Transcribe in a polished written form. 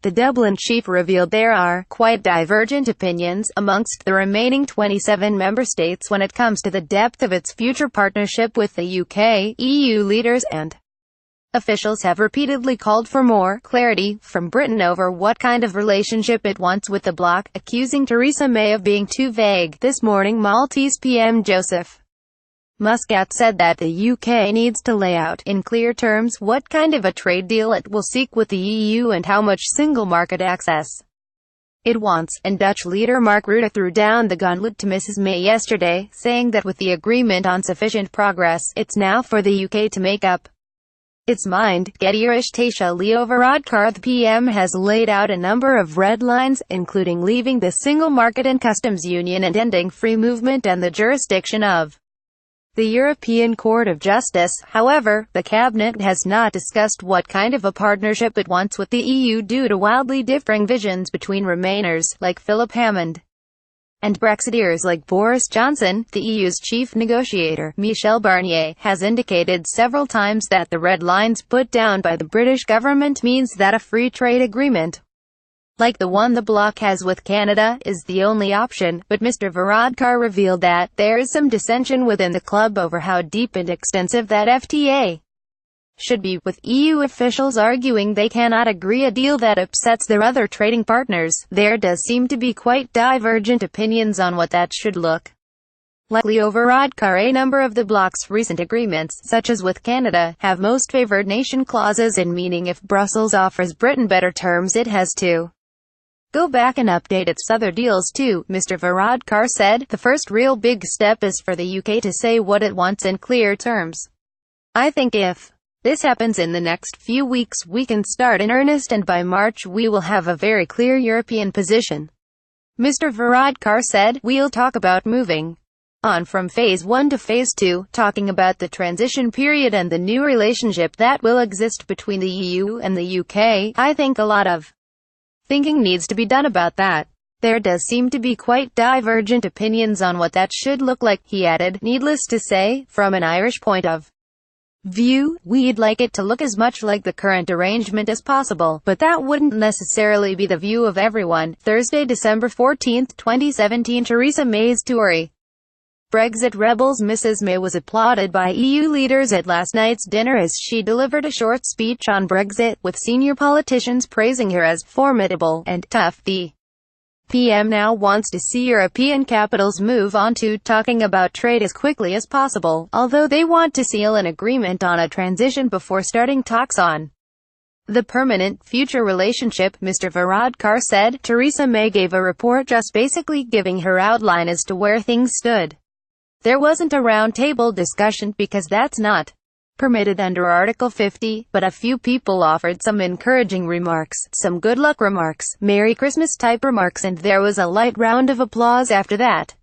The Dublin chief revealed there are quite divergent opinions amongst the remaining 27 member states when it comes to the depth of its future partnership with the UK. EU leaders and officials have repeatedly called for more clarity from Britain over what kind of relationship it wants with the bloc, accusing Theresa May of being too vague. This morning, Maltese PM Joseph Muscat said that the UK needs to lay out, in clear terms, what kind of a trade deal it will seek with the EU and how much single market access it wants, and Dutch leader Mark Rutte threw down the gauntlet to Mrs May yesterday, saying that with the agreement on sufficient progress, it's now for the UK to make up its mind. Getty Tasha Leo Varadkar. The PM has laid out a number of red lines, including leaving the single market and customs union and ending free movement and the jurisdiction of the European Court of Justice. However, the cabinet has not discussed what kind of a partnership it wants with the EU due to wildly differing visions between Remainers, like Philip Hammond, and Brexiteers like Boris Johnson. The EU's chief negotiator, Michel Barnier, has indicated several times that the red lines put down by the British government means that a free trade agreement like the one the bloc has with Canada is the only option, but Mr Varadkar revealed that there is some dissension within the club over how deep and extensive that FTA should be, with EU officials arguing they cannot agree a deal that upsets their other trading partners. There does seem to be quite divergent opinions on what that should look like. Leo Varadkar. A number of the bloc's recent agreements, such as with Canada, have most favored nation clauses in, meaning if Brussels offers Britain better terms it has to go back and update its other deals too, Mr Varadkar said. The first real big step is for the UK to say what it wants in clear terms. I think if this happens in the next few weeks we can start in earnest, and by March we will have a very clear European position, Mr Varadkar said. We'll talk about moving on from phase 1 to phase 2, talking about the transition period and the new relationship that will exist between the EU and the UK. I think a lot of thinking needs to be done about that. There does seem to be quite divergent opinions on what that should look like, he added. Needless to say, from an Irish point of view, we'd like it to look as much like the current arrangement as possible, but that wouldn't necessarily be the view of everyone. Thursday, December 14, 2017. Theresa May's Tory Brexit rebels. Mrs May was applauded by EU leaders at last night's dinner as she delivered a short speech on Brexit, with senior politicians praising her as formidable and tough. The PM now wants to see European capitals move on to talking about trade as quickly as possible, although they want to seal an agreement on a transition before starting talks on the permanent future relationship, Mr Varadkar said. Theresa May gave a report just basically giving her outline as to where things stood. There wasn't a round-table discussion, because that's not permitted under Article 50, but a few people offered some encouraging remarks, some good luck remarks, Merry Christmas type remarks, and there was a light round of applause after that.